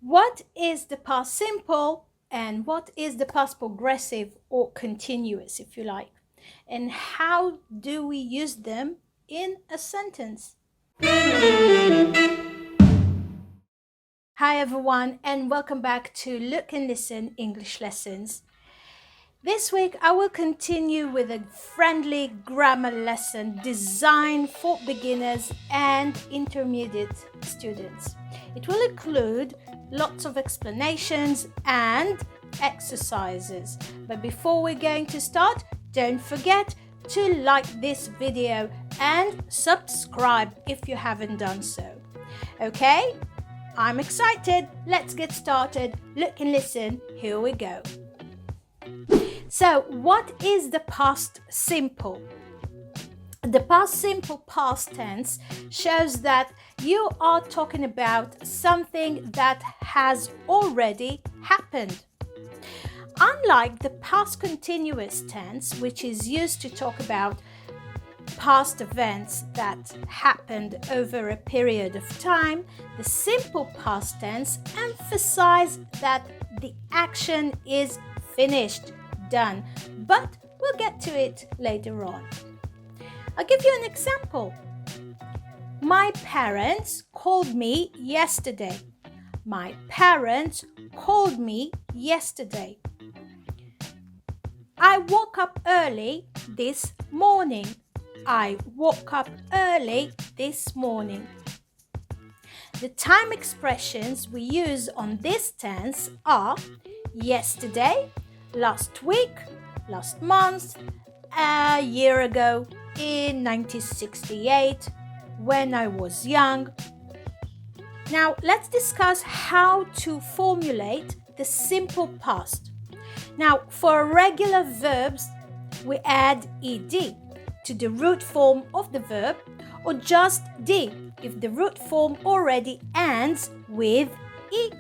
What is the past simple and what is the past progressive or continuous, if you like? And how do we use them in a sentence? Hi everyone, and welcome back to Look and Listen English Lessons. This week I will continue with a friendly grammar lesson designed for beginners and intermediate students. It will include lots of explanations and exercises. But before we're going to start, don't forget to like this video and subscribe if you haven't done so. Okay? I'm excited. Let's get started. Look and listen. Here we go. So, what is the past simple? The past simple past tense shows that you are talking about something that has already happened. Unlike the past continuous tense, which is used to talk about past events that happened over a period of time, the simple past tense emphasizes that the action is finished, done, but we'll get to it later on. I'll give you an example. My parents called me yesterday. My parents called me yesterday. I woke up early this morning. I woke up early this morning. The time expressions we use on this tense are yesterday, last week, last month, a year ago, in 1968, when I was young. Now, let's discuss how to formulate the simple past. Now, for regular verbs, we add ed to the root form of the verb, or just d if the root form already ends with e.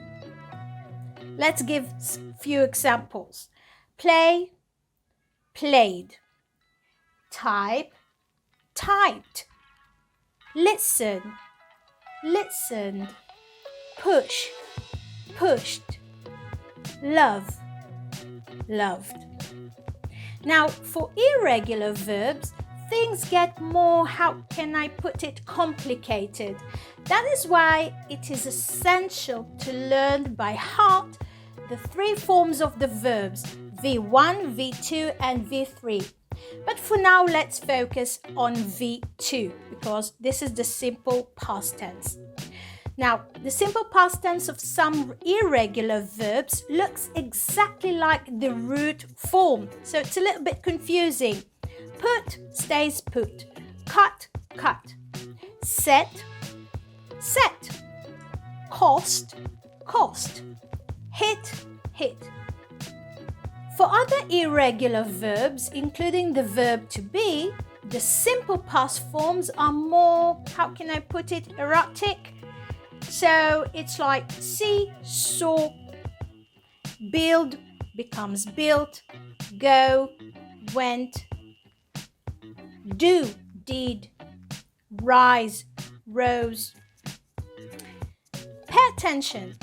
Let's give a few examples. Play, played. Type, typed. Listen, listened. Push, pushed. Love, loved. Now, for irregular verbs, things get more, how can I put it, complicated. That is why it is essential to learn by heart the three forms of the verbs, V1, V2, and V3. But for now, let's focus on V2 because this is the simple past tense. Now, the simple past tense of some irregular verbs looks exactly like the root form, so it's a little bit confusing. Put stays put, cut, cut, set, set, cost, cost, hit, hit. For other irregular verbs, including the verb to be, the simple past forms are more, how can I put it, erratic. So it's like see, saw, build becomes built, go, went, do, did, rise, rose. Pay attention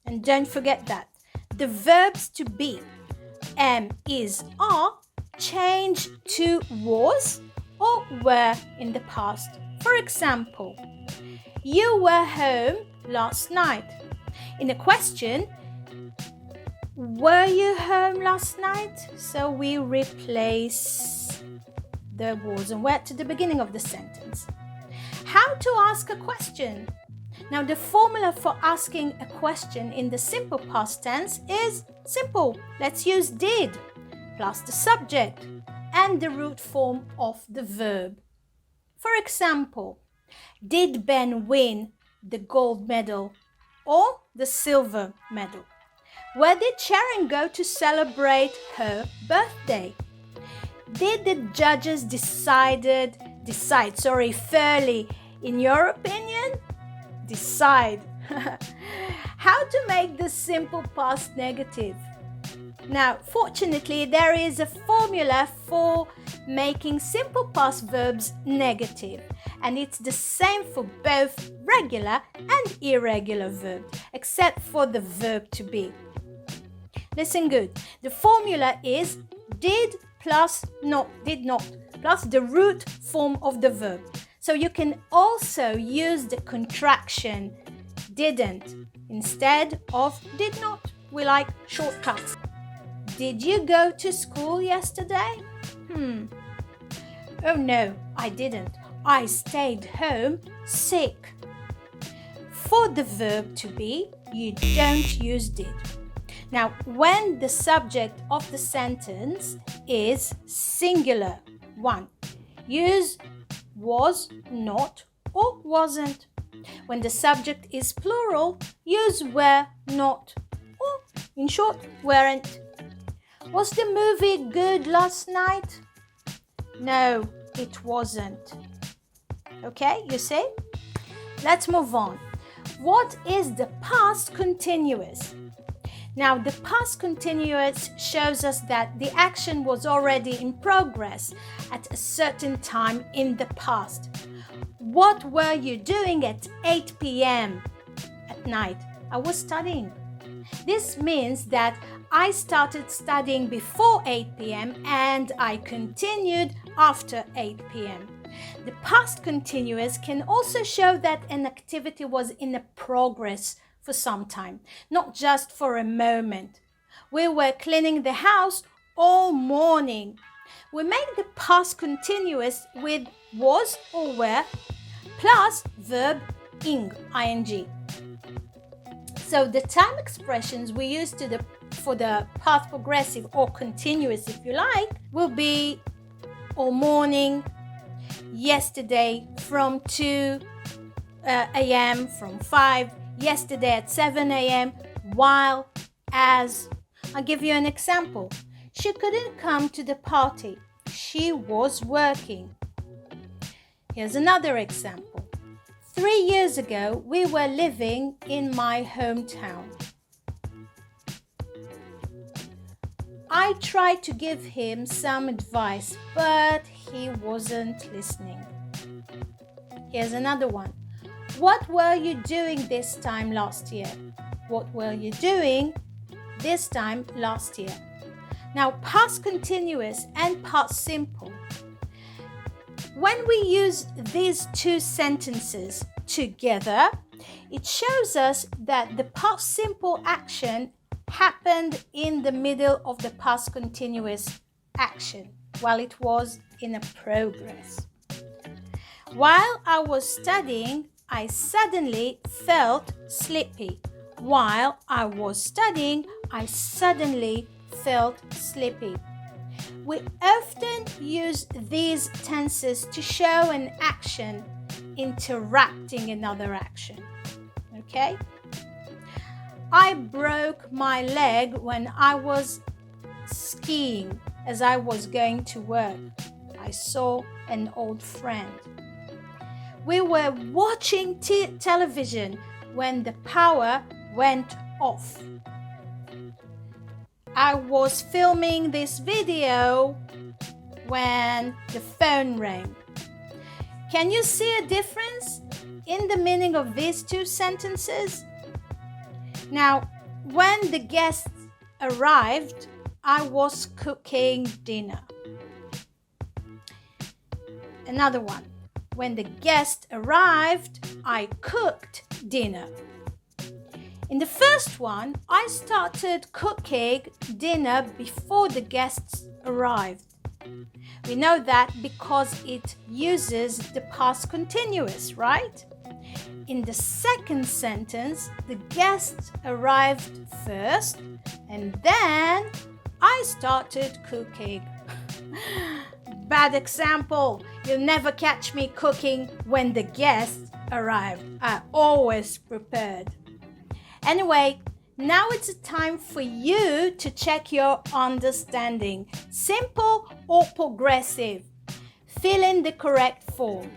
and don't forget that the verbs to be, am, is, are, change to was or were in the past. For example, you were home last night. In a question, were you home last night? So we replace the was and were to the beginning of the sentence. How to ask a question? Now, the formula for asking a question in the simple past tense is simple. Let's use did plus the subject and the root form of the verb. For example, did Ben win the gold medal or the silver medal? Where did Sharon go to celebrate her birthday? Did the judges decide fairly, in your opinion? Decide. How to make the simple past negative? Now, fortunately, there is a formula for making simple past verbs negative, and it's the same for both regular and irregular verbs, except for the verb to be. Listen good. The formula is did plus did not, plus the root form of the verb. So you can also use the contraction didn't instead of did not. We like shortcuts. Did you go to school yesterday? Oh no, I didn't. I stayed home sick. For the verb to be, you don't use did. Now, when the subject of the sentence is singular, one, use was, not, or wasn't. When the subject is plural, use were, not, or, in short, weren't. Was the movie good last night? No, it wasn't. Okay, you see? Let's move on. What is the past continuous? Now, the past continuous shows us that the action was already in progress at a certain time in the past. What were you doing at 8 p.m. at night? I was studying. This means that I started studying before 8 p.m. and I continued after 8 p.m. The past continuous can also show that an activity was in a progress for some time, not just for a moment. We were cleaning the house all morning. We make the past continuous with was or were plus verb ing. So the time expressions we use for the past progressive or continuous, if you like, will be all morning, yesterday from 2 a.m., from 5, yesterday at 7 a.m., while, as. I'll give you an example. She couldn't come to the party. She was working. Here's another example. 3 years ago, we were living in my hometown. I tried to give him some advice, but he wasn't listening. Here's another one. What were you doing this time last year? What were you doing this time last year? Now, past continuous and past simple. When we use these two sentences together, it shows us that the past simple action happened in the middle of the past continuous action while it was in a progress. While I was studying, I suddenly felt sleepy. While I was studying, I suddenly felt sleepy. We often use these tenses to show an action interrupting another action. Okay? I broke my leg when I was skiing as I was going to work. I saw an old friend. We were watching television when the power went off. I was filming this video when the phone rang. Can you see a difference in the meaning of these two sentences? Now, when the guests arrived, I was cooking dinner. Another one. When the guest arrived, I cooked dinner. In the first one, I started cooking dinner before the guests arrived. We know that because it uses the past continuous, right? In the second sentence, the guests arrived first and then I started cooking. Bad example. You'll never catch me cooking when the guests arrive. I'm always prepared. Anyway, now it's time for you to check your understanding. Simple or progressive? Fill in the correct form.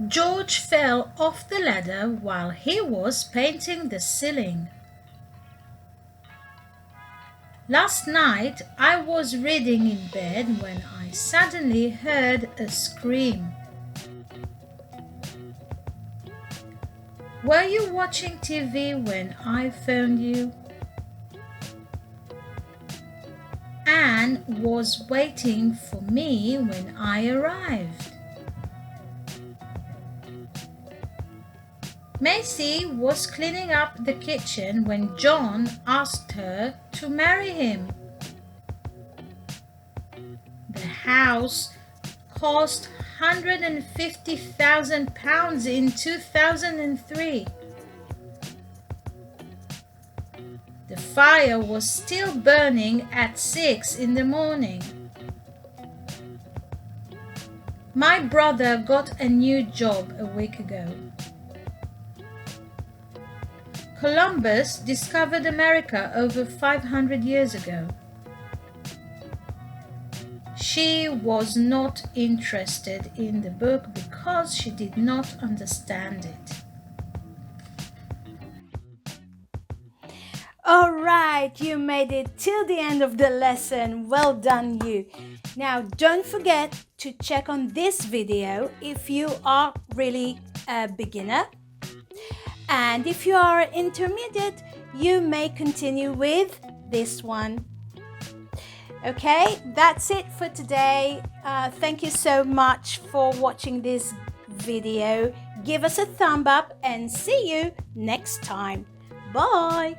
George fell off the ladder while he was painting the ceiling. Last night I was reading in bed when I suddenly heard a scream. Were you watching TV when I phoned you? Anne was waiting for me when I arrived. Macy was cleaning up the kitchen when John asked her to marry him. The house cost £150,000 in 2003. The fire was still burning at 6 in the morning. My brother got a new job a week ago. Columbus discovered America over 500 years ago. She was not interested in the book because she did not understand it. All right, you made it till the end of the lesson. Well done, you. Now, don't forget to check on this video if you are really a beginner. And if you are intermediate, you may continue with this one. Okay, that's it for today. Thank you so much for watching this video. Give us a thumb up and see you next time. Bye.